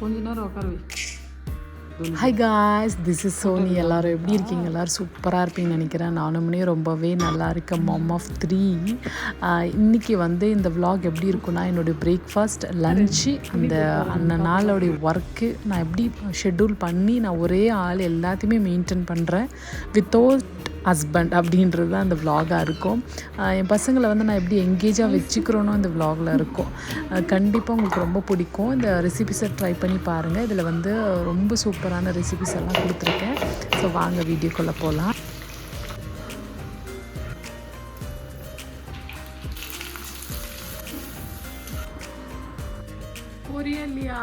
கொஞ்ச நேரம் உட்கார வை. Hi guys, this is Soni. எல்லோரும் எப்படி இருக்கீங்க? எல்லோரும் சூப்பராக இருப்பீங்கன்னு நினைக்கிறேன். நானுமே ரொம்பவே நல்லா இருக்கேன். மம் ஆஃப் 3. இன்றைக்கி வந்து இந்த விலாக் எப்படி இருக்குன்னா, என்னுடைய பிரேக்ஃபாஸ்ட், லன்ச்சு, அந்த நாளோடைய ஒர்க்கு நான் எப்படி ஷெட்யூல் பண்ணி நான் ஒரே ஆள் எல்லாத்தையுமே மெயின்டைன் பண்ணுறேன் வித்தவுட் ஹஸ்பண்ட் அப்படின்றது தான் அந்த விலாகாக இருக்கும். என் பசங்களை வந்து நான் எப்படி எங்கேஜாக வச்சுக்கிறோனோ இந்த விலாகில் இருக்கும். கண்டிப்பாக உங்களுக்கு ரொம்ப பிடிக்கும். இந்த ரெசிபிஸை ட்ரை பண்ணி பாருங்கள். இதில் வந்து ரொம்ப சூப்பரான ரெசிபிஸ் எல்லாம் கொடுத்துருக்கேன். ஸோ வாங்க வீடியோக்குள்ளே போகலாம். இல்லையா?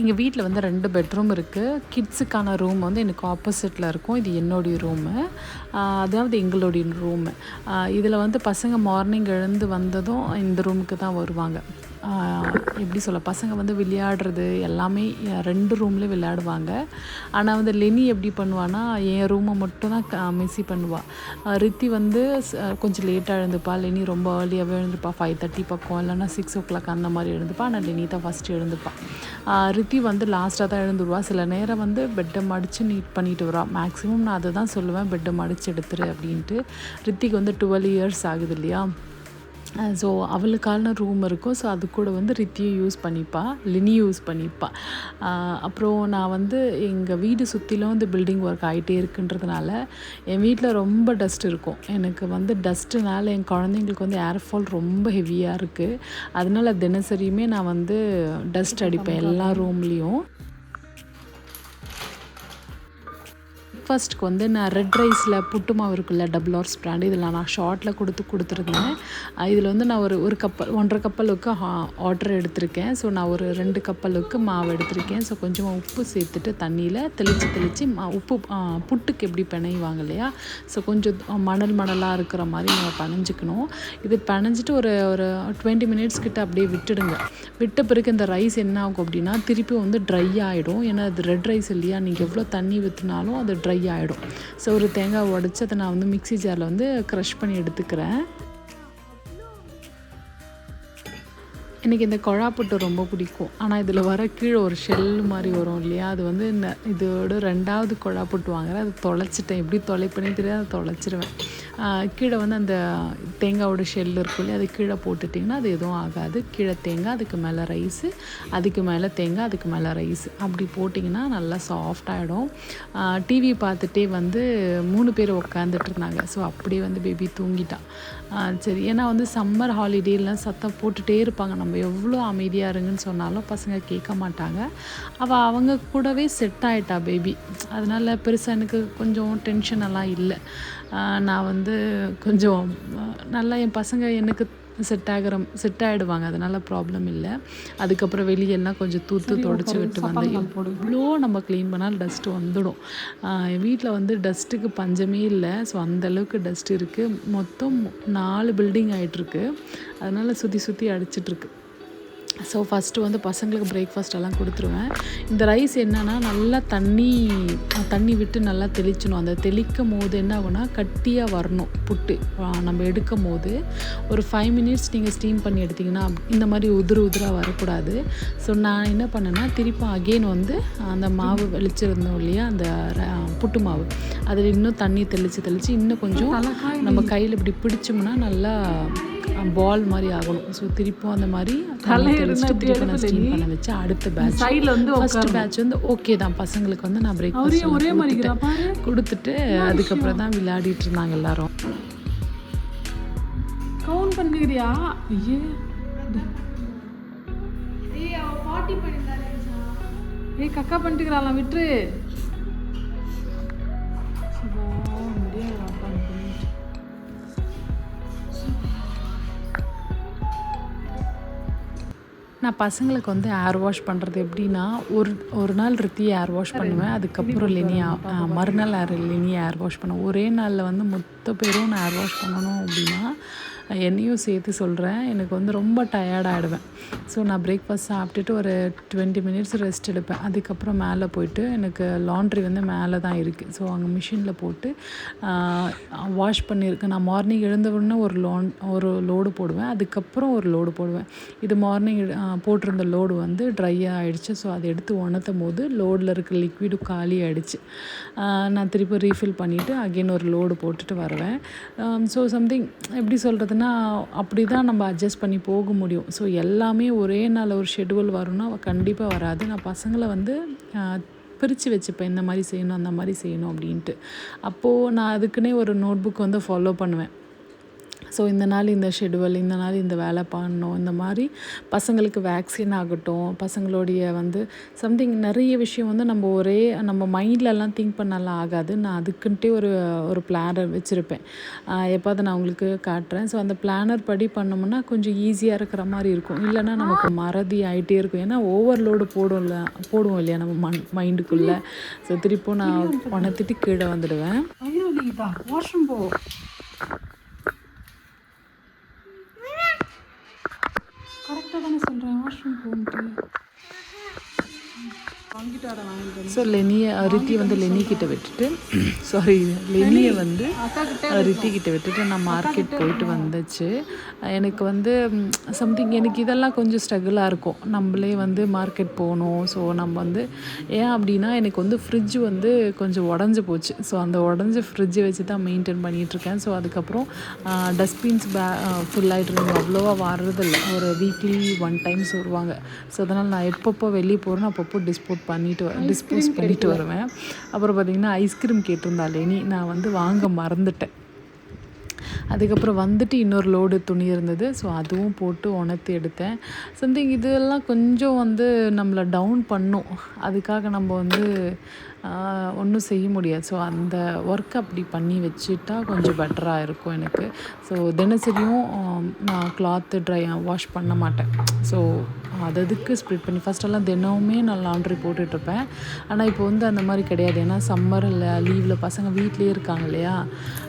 எங்கள் வீட்டில் வந்து 2 பெட்ரூம் இருக்குது. கிட்ஸுக்கான ரூம் வந்து எனக்கு ஆப்போசிட்டில் இருக்கும். இது என்னுடைய ரூமு, அதாவது எங்களுடைய ரூமு. இதில் வந்து பசங்க மார்னிங் எழுந்து வந்ததும் இந்த ரூமுக்கு தான் வருவாங்க. எப்படி சொல்ல, பசங்க வந்து விளையாடுறது எல்லாமே 2 ரூம்லேயும் விளையாடுவாங்க. ஆனால் வந்து லெனி எப்படி பண்ணுவான்னா, என் ரூமை மட்டும் தான் மிஸ்ஸி பண்ணுவாள். ரித்தி வந்து கொஞ்சம் லேட்டாக எழுந்துப்பா. லெனி ரொம்ப ஏர்லியாகவே எழுந்துப்பா. 5:30 பக்கம், இல்லைன்னா 6 o'clock அந்த மாதிரி எழுந்துப்பா. ஆனால் லெனி தான் ஃபஸ்ட்டு எழுந்துப்பா. ரித்தி வந்து லாஸ்ட்டாக தான் எழுந்துருவா. சில நேரம் வந்து பெட்டை மடித்து நீட் பண்ணிட்டு வரா. மேக்ஸிமம் நான் அதை தான் சொல்லுவேன், பெட்டை மடித்து எடுத்துரு அப்படின்ட்டு. ரித்திக்கு வந்து 12 years ஆகுது இல்லையா? ஸோ அவளுக்கான ரூம் இருக்கும். ஸோ அது கூட வந்து ரித்தியும் யூஸ் பண்ணிப்பா, லினி யூஸ் பண்ணிப்பா. அப்புறம் நான் வந்து எங்கள் வீடு சுற்றிலும் வந்து பில்டிங் ஒர்க் ஆகிட்டே இருக்குன்றதுனால என் வீட்டில் ரொம்ப டஸ்ட் இருக்கும். எனக்கு வந்து டஸ்ட்டுனால என் குழந்தைங்களுக்கு வந்து ஏர்ஃபால் ரொம்ப ஹெவியாக இருக்குது. அதனால தினசரியுமே நான் வந்து டஸ்ட் அடிப்பேன் எல்லா ரூம்லேயும். பிரேக்ஃபாஸ்ட்டுக்கு வந்து நான் ரெட் ரைஸில் புட்டு மாவு இருக்குல்ல, டபுள் ஹார்ஸ் பிராண்ட், இதில் நான் ஷார்ட்டில் கொடுத்துருந்தேன். இதில் வந்து நான் ஒரு கப்பல் 1.5 கப்பலுக்கு ஆர்டர் எடுத்திருக்கேன். ஸோ நான் ஒரு 2 கப்பலுக்கு மாவு எடுத்திருக்கேன். ஸோ கொஞ்சமாக உப்பு சேர்த்துட்டு தண்ணியில் தெளித்து உப்பு புட்டுக்கு எப்படி பிணைவாங்க இல்லையா? ஸோ கொஞ்சம் மணலாக இருக்கிற மாதிரி நம்ம பிணைஞ்சிக்கணும். இது பிணைஞ்சிட்டு ஒரு 20 minutes கிட்ட அப்படியே விட்டுடுங்க. விட்ட பிறகு இந்த ரைஸ் என்ன ஆகும் அப்படின்னா, திருப்பி வந்து ட்ரை ஆகிடும். ஏன்னா அது ரெட் ரைஸ் இல்லையா? நீங்கள் எவ்வளோ தண்ணி ஊற்றினாலும் அது ட்ரை ஆகிடும். ஸோ ஒரு தேங்காய் உடச்சி அதை நான் வந்து மிக்ஸி ஜாரில் வந்து க்ரஷ் பண்ணி எடுத்துக்கிறேன். எனக்கு இந்த கொழாப்புட்டு ரொம்ப பிடிக்கும். ஆனால் இதில் வர கீழே ஒரு ஷெல் மாதிரி வரும் இல்லையா? அது வந்து இதோட 2வது கொழாப்புட்டு வாங்குறேன். அது தொலைச்சிட்டேன். எப்படி தொலைப்பனே தெரியாது, அதை தொலைச்சிருவேன். கீழே வந்து அந்த தேங்காயோட ஷெல் இருக்கும் இல்லையா? அது கீழே போட்டுட்டிங்கன்னா அது எதுவும் ஆகாது. கீழே தேங்காய், அதுக்கு மேலே ரைஸு, அதுக்கு மேலே தேங்காய், அதுக்கு மேலே ரைஸ், அப்படி போட்டிங்கன்னா நல்லா சாஃப்டாகிடும். டிவி பார்த்துட்டே வந்து 3 பேர் உட்காந்துட்டு இருந்தாங்க. ஸோ அப்படியே வந்து பேபி தூங்கிட்டான். சரி, ஏன்னா வந்து சம்மர் ஹாலிடேலாம் சத்தம் போட்டுகிட்டே இருப்பாங்க. நம்ம எவ்வளோ அமைதியாக இருங்கன்னு சொன்னாலும் பசங்க கேட்க மாட்டாங்க. அவங்க கூடவே செட் ஆகிட்டா பேபி. அதனால் பெருசாக எனக்கு கொஞ்சம் டென்ஷன் எல்லாம் இல்லை. நான் வந்து கொஞ்சம் நல்லா என் பசங்க எனக்கு செட் ஆகிடுவாங்க. அதனால் ப்ராப்ளம் இல்லை. அதுக்கப்புறம் வெளியெல்லாம் கொஞ்சம் தொடச்சி விட்டு வந்து எவ்வளோ நம்ம க்ளீன் பண்ணாலும் டஸ்ட்டு வந்துடும். என் வீட்டில் வந்து டஸ்ட்டுக்கு பஞ்சமே இல்லை. ஸோ அந்தளவுக்கு டஸ்ட் இருக்குது. மொத்தம் 4 பில்டிங் ஆகிட்டுருக்கு. அதனால் சுற்றி அடிச்சிட்ருக்கு. ஸோ ஃபஸ்ட்டு வந்து பசங்களுக்கு பிரேக்ஃபாஸ்ட் எல்லாம் கொடுத்துருவேன். இந்த ரைஸ் என்னென்னா, நல்லா தண்ணி விட்டு நல்லா தெளிச்சணும். அந்த தெளிக்கும் போது என்ன ஆகுனா, கட்டியாக வரணும் புட்டு. நம்ம எடுக்கும் போது ஒரு 5 minutes நீங்கள் ஸ்டீம் பண்ணி எடுத்திங்கன்னா இந்த மாதிரி உதிராக வரக்கூடாது. ஸோ நான் என்ன பண்ணேன்னா, திருப்பி அகெயின் வந்து அந்த மாவு வெளிச்சிருந்தோம் இல்லையா, அந்த புட்டு மாவு, அதில் இன்னும் தண்ணி தெளித்து இன்னும் கொஞ்சம் நம்ம கையில் இப்படி பிடிச்சோம்னா நல்லா பால் மாதிரி ஆகணும். ஸோ திருப்பும் அந்த மாதிரி திருப்பி நான் ஸ்டீம் பண்ண வச்சு அடுத்த பேட்ச், ஃபர்ஸ்ட் பேட்ச் வந்து ஓகே தான். பசங்களுக்கு வந்து நான் பிரேக்ஃபாஸ்ட் கொடுத்துட்டு அதுக்கப்புறம் தான் விளையாடிட்டு இருந்தாங்க எல்லாரும். கவுண்ட் பண்ணிக்கிறியா? கக்கா பண்ணிட்டுக்கிறாளாம், விட்டுரு. நான் பசங்களுக்கு வந்து ஏர் வாஷ் பண்ணுறது எப்படின்னா, ஒரு நாள் ரித்தி ஏர் வாஷ் பண்ணுவேன். அதுக்கப்புறம் மறுநாள் லெனி ஏர் வாஷ் பண்ணுவேன். ஒரே நாளில் வந்து மொத்த பேரும் நான் ஏர் வாஷ் பண்ணணும் அப்படின்னா என்னையும் சேர்த்து சொல்கிறேன். எனக்கு வந்து ரொம்ப டயர்டாகிடுவேன். ஸோ நான் பிரேக்ஃபாஸ்ட் சாப்பிட்டுட்டு ஒரு 20 மினிட்ஸ் ரெஸ்ட் எடுப்பேன். அதுக்கப்புறம் மேலே போயிட்டு எனக்கு லாண்ட்ரி வந்து மேலே தான் இருக்குது. ஸோ அங்கே மிஷினில் போட்டு வாஷ் பண்ணியிருக்கேன். நான் மார்னிங் எழுந்த உடனே ஒரு லோடு போடுவேன். அதுக்கப்புறம் ஒரு லோடு போடுவேன். இது மார்னிங் போட்டிருந்த லோடு வந்து ட்ரை ஆகிடுச்சு. ஸோ அதை எடுத்து உணர்த்தும் போது லோடில் இருக்கிற லிக்விடும் காலி ஆகிடுச்சு. நான் திருப்பி ரீஃபில் பண்ணிவிட்டு அகெயின் ஒரு லோடு போட்டுட்டு வருவேன். ஸோ சம்திங் எப்படி சொல்கிறதுனா அப்படி தான் நம்ம அட்ஜஸ்ட் பண்ணி போக முடியும். ஸோ எல்லாமே ஒரே நாள் ஒரு ஷெட்யூல் வரும்னா கண்டிப்பாக வராது. நான் பசங்களை வந்து பிரித்து வச்சுப்பேன், இந்த மாதிரி செய்யணும் அந்த மாதிரி செய்யணும் அப்படின்ட்டு. அப்போது நான் அதுக்குன்னே ஒரு நோட் புக் வந்து ஃபாலோ பண்ணுவேன். ஸோ இந்த நாள் இந்த ஷெட்யூல், இந்த நாள் இந்த வேலை பண்ணணும், இந்த மாதிரி பசங்களுக்கு வேக்சின் ஆகட்டும், பசங்களுடைய வந்து சம்திங் நிறைய விஷயம் வந்து நம்ம மைண்ட்லலாம் திங்க் பண்ணலாம் ஆகாது. நான் அதுக்குன்ட்டே ஒரு பிளானர் வச்சுருப்பேன். எப்போ அதை நான் உங்களுக்கு காட்டுறேன். ஸோ அந்த பிளானர் படி பண்ணோம்னா கொஞ்சம் ஈஸியாக இருக்கிற மாதிரி இருக்கும். இல்லைனா நமக்கு மறதி ஆகிட்டே இருக்கும். ஏன்னா ஓவர்லோடு போடுவோம் இல்லையா நம்ம மைண்டுக்குள்ளே. ஸோ திருப்பும் நான் உணர்த்திட்டு கீழே வந்துடுவேன். வாஷ்ரூம் போ. கரெக்டாக தானே சொல்கிறேன், வாஷ்ரூம் போன்ட்டு. ஸோ ரித்தி வந்து லெனி கிட்ட விட்டுட்டு லெனியை வந்து ரித்தி கிட்ட விட்டுட்டு நான் மார்க்கெட் போயிட்டு வந்துச்சு. எனக்கு வந்து சம்திங் எனக்கு இதெல்லாம் கொஞ்சம் ஸ்ட்ரகிளாக இருக்கும். நம்மளே வந்து மார்க்கெட் போகணும். ஸோ நம்ம வந்து ஏன் அப்படின்னா எனக்கு வந்து ஃப்ரிட்ஜ் வந்து கொஞ்சம் உடஞ்சி போச்சு. ஸோ அந்த உடஞ்ச ஃப்ரிட்ஜை வச்சு தான் மெயின்டைன் பண்ணிகிட்ருக்கேன். ஸோ அதுக்கப்புறம் டஸ்ட்பின்ஸ் ஃபுல் ஆகிட்டு அவ்வளோவா வர்றதில்லை. ஒரு வீக்லி 1 டைம்ஸ் வருவாங்க. ஸோ அதனால் நான் எப்பப்போ வெளியே போகிறேன்னு அப்பப்போ டிஸ்போஸ் பண்ணிட்டு வருவேன். அப்புறம் பார்த்திங்கன்னா ஐஸ்கிரீம் கேட்டிருந்தா லெனி, நான் வந்து வாங்க மறந்துட்டேன். அதுக்கப்புறம் வந்துட்டு இன்னொரு லோடு துணி இருந்தது. ஸோ அதுவும் போட்டு உணர்த்தி எடுத்தேன். சம்திங் இதெல்லாம் கொஞ்சம் வந்து நம்மளை டவுன் பண்ணும். அதுக்காக நம்ம வந்து ஒன்றும் செய்ய முடியாது. ஸோ அந்த ஒர்க் அப்படி பண்ணி வச்சுட்டா கொஞ்சம் பெட்டராக இருக்கும் எனக்கு. ஸோ தினசரியும் நான் கிளாத்து வாஷ் பண்ண மாட்டேன். ஸோ அதுக்கு ஸ்ப்ளிட் பண்ணி ஃபஸ்ட்டெல்லாம் தினமுமே நான் லாண்ட்ரி போட்டுட்ருப்பேன். ஆனால் இப்போ வந்து அந்த மாதிரி கிடையாது. ஏன்னா சம்மரில் லீவில் பசங்க வீட்லேயே இருக்காங்க இல்லையா,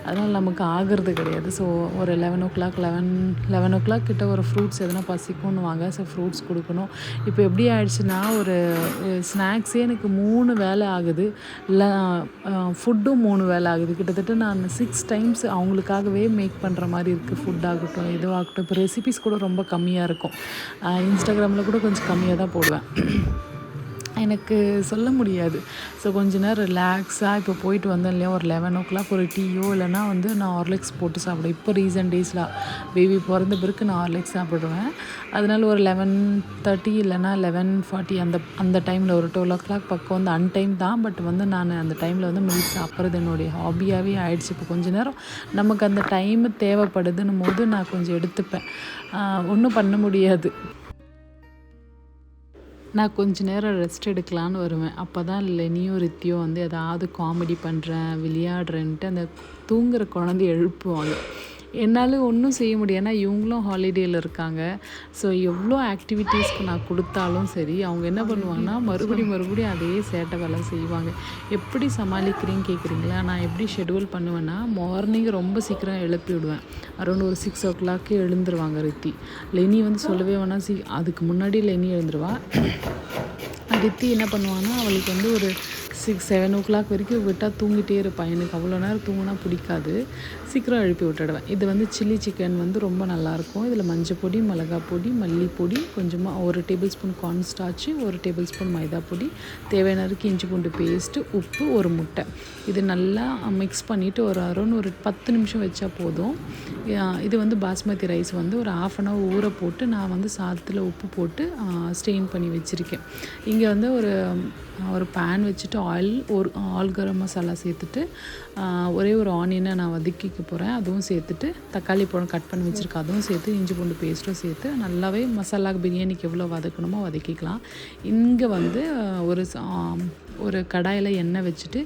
அதனால் நமக்கு ஆகிறது கிடையாது. ஸோ ஒரு 11 கிட்ட ஒரு ஃப்ரூட்ஸ் எதுனா பசிக்கும்னுவாங்க. ஸோ ஃப்ரூட்ஸ் கொடுக்கணும். இப்போ எப்படி ஆயிடுச்சுன்னா ஒரு ஸ்நாக்ஸே எனக்கு 3 வேலை ஆகுது. இல்லை ஃபுட்டும் 3 வேலை ஆகுது. கிட்டத்தட்ட நான் 6 டைம்ஸ் அவங்களுக்காகவே மேக் பண்ணுற மாதிரி இருக்குது. ஃபுட்டாகட்டும் எதுவாகட்டும். இப்போ ரெசிபிஸ் கூட ரொம்ப கம்மியாக இருக்கும். இன்ஸ்டாகிராமில் கூட கொஞ்சம் கம்மியாக தான் போடுவேன். எனக்கு சொல்ல முடியாது. ஸோ கொஞ்ச நேரம் ரிலாக்ஸாக இப்போ போயிட்டு வந்தேன் இல்லையா, ஒரு 11 ஒரு டீயோ இல்லைனா வந்து நான் ஹார்லிக்ஸ் போட்டு சாப்பிடுவேன். இப்போ ரீசன்ட் டேஸில் பேபி பிறந்த பிறகு நான் ஹார்லிக்ஸ் சாப்பிடுவேன். அதனால ஒரு 11:30 இல்லைனா 11:40 அந்த டைமில் ஒரு 12 பக்கம் வந்து அன்டைம் தான். பட் வந்து நான் அந்த டைமில் வந்து மில்க் சாப்பிட்றது என்னுடைய ஹாபியாகவே ஆயிடுச்சு. இப்போ கொஞ்சம் நேரம் நமக்கு அந்த டைமு தேவைப்படுதுன்னும் போது நான் கொஞ்சம் எடுத்துப்பேன். ஒன்றும் பண்ண முடியாது. நான் கொஞ்ச நேரம் ரெஸ்ட் எடுக்கலான்னு வருவேன். அப்போ தான் லெனியும் ரித்தியும் வந்து ஏதாவது காமெடி பண்ணுறேன் விளையாடுறேன்ட்டு அந்த தூங்குகிற குழந்தைய எழுப்புவாங்க. என்னால் ஒன்றும் செய்ய முடியாது. ஏன்னா இவங்களும் ஹாலிடேயில் இருக்காங்க. ஸோ எவ்வளோ ஆக்டிவிட்டீஸ்க்கு நான் கொடுத்தாலும் சரி, அவங்க என்ன பண்ணுவாங்கன்னா மறுபடியும் அதே சேட்டை வேலை செய்வாங்க. எப்படி சமாளிக்கிறீன்னு கேட்குறீங்களா? நான் எப்படி ஷெட்யூல் பண்ணுவேன்னா, மார்னிங் ரொம்ப சீக்கிரம் எழுப்பி விடுவேன். அரௌண்ட் ஒரு 6 o'clock எழுந்துருவாங்க ரித்தி. லெனி வந்து சொல்லவே வேணாம், அதுக்கு முன்னாடி லெனி எழுந்துருவா. ரித்தி என்ன பண்ணுவான்னா, அவளுக்கு வந்து ஒரு 6-7 o'clock வரைக்கும் விட்டால் தூங்கிட்டே இருப்பாள். எனக்கு அவ்வளோ நேரம் தூங்கினா பிடிக்காது. சீக்கிரம் எழுப்பி விட்டுடுவேன். இது வந்து சில்லி சிக்கன் வந்து ரொம்ப நல்லாயிருக்கும். இதில் மஞ்சள் பொடி, மிளகாய் பொடி, மல்லிப்பொடி, கொஞ்சமாக 1 டேபிள் ஸ்பூன் கார்ன்ஸ்டார்ச்சு, 1 டேபிள் ஸ்பூன் மைதா பொடி, தேவையான இஞ்சி பூண்டு பேஸ்ட்டு, உப்பு, 1 முட்டை. இது நல்லா மிக்ஸ் பண்ணிவிட்டு ஒரு அரௌண்ட் ஒரு 10 நிமிஷம் வச்சா போதும். இது வந்து பாஸ்மதி ரைஸ் வந்து ஒரு 1/2 an hour ஊற போட்டு நான் வந்து சாதத்தில் உப்பு போட்டு ஸ்டெயின் பண்ணி வச்சுருக்கேன். இங்கே வந்து ஒரு பேன் வச்சுட்டு ஆல் கரம் மசாலா சேர்த்துட்டு ஒரே ஒரு ஆனியனை நான் வதக்கிக்க போகிறேன். அதுவும் சேர்த்துட்டு தக்காளி பழம் கட் பண்ணி வச்சுருக்கேன், அதுவும் சேர்த்து இஞ்சி பூண்டு பேஸ்ட்டும் சேர்த்து நல்லாவே மசாலா பிரியாணிக்கு எவ்வளோ வதக்கணுமோ வதக்கிக்கலாம். இங்கே வந்து ஒரு கடாயில் எண்ணெய் வச்சுட்டு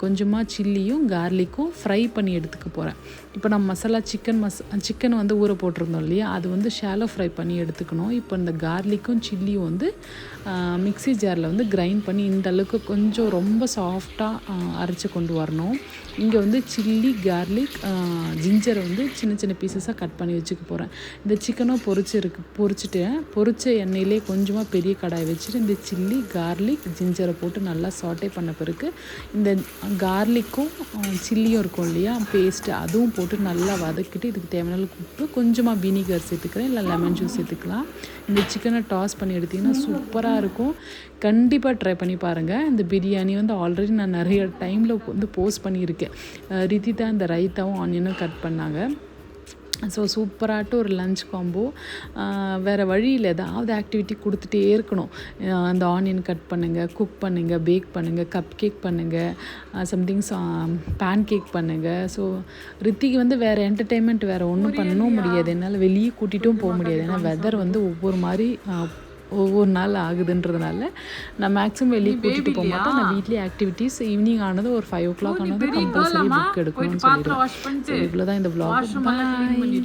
கொஞ்சமாக சில்லியும் கார்லிக்கும் ஃப்ரை பண்ணி எடுத்துக்க போகிறேன். இப்போ நம்ம மசாலா சிக்கன் வந்து ஊற போட்டிருந்தோம் இல்லையா, அது வந்து ஷாலோ ஃப்ரை பண்ணி எடுத்துக்கணும். இப்போ இந்த கார்லிக்கும் சில்லியும் வந்து மிக்ஸி ஜாரில் வந்து கிரைண்ட் பண்ணி இந்த அளவுக்கு கொஞ்சம் ரொம்ப சாஃப்டாக அரைச்சி கொண்டு வரணும். இங்கே வந்து சில்லி கார்லிக் ஜிஞ்சரை வந்து சின்ன சின்ன பீசஸாக கட் பண்ணி வச்சுக்க போகிறேன். இந்த சிக்கனும் பொரிச்சிட்டேன். பொரிச்ச எண்ணெயிலே கொஞ்சமாக பெரிய கடாய் வச்சுட்டு இந்த சில்லி கார்லிக் ஜிஞ்சரை போட்டு நல்லா சாட்டே பண்ண பிறகு இந்த கார்லிக்கும் சில்லியும் இருக்கும் இல்லையா பேஸ்ட்டு, அதுவும் போட்டு நல்லா வதக்கிட்டு இதுக்கு தேவையான உப்பு, கொஞ்சமாக வினிகர் சேர்த்துக்கிறேன், இல்லை லெமன் ஜூஸ் சேர்த்துக்கலாம். இந்த சிக்கனை டாஸ் பண்ணி எடுத்திங்கன்னா சூப்பராக இருக்கும். கண்டிப்பாக ட்ரை பண்ணி பாருங்கள். இந்த பிரியாணி வந்து ஆல்ரெடி நான் நிறைய டைமில் வந்து போஸ்ட் பண்ணியிருக்கேன். ரித்திதா இந்த ரைத்தாவும் ஆனியனும் கட் பண்ணாங்க. ஸோ சூப்பராகிட்டு ஒரு லஞ்ச் காம்போ. வேறு வழியில் ஏதாவது ஆக்டிவிட்டி கொடுத்துட்டே இருக்கணும். அந்த ஆனியன் கட் பண்ணுங்கள், குக் பண்ணுங்கள், பேக் பண்ணுங்கள், கப் கேக் பண்ணுங்கள், சம்திங்ஸ் பேன் கேக் பண்ணுங்கள். ஸோ ரித்திக்கு வந்து வேறு என்டர்டெயின்மெண்ட் வேறு ஒன்றும் பண்ணவும் முடியாது. என்னால் வெளியே கூட்டிகிட்டும் போக முடியாது. ஏன்னா வெதர் வந்து ஒவ்வொரு நாள் ஆகுதுன்றதுனால நான் மேக்ஸிமம் வெளியே கூட்டிகிட்டு போக மாட்டேன். நான் வீட்லேயே ஆக்டிவிட்டீஸ் ஈவினிங் ஆனது ஒரு 5 o'clock ஆனது கம்பல்சரி புக் எடுக்கணும்னு சொல்லிடுவேன். இவ்வளோ தான் இந்த vlog. பாய்.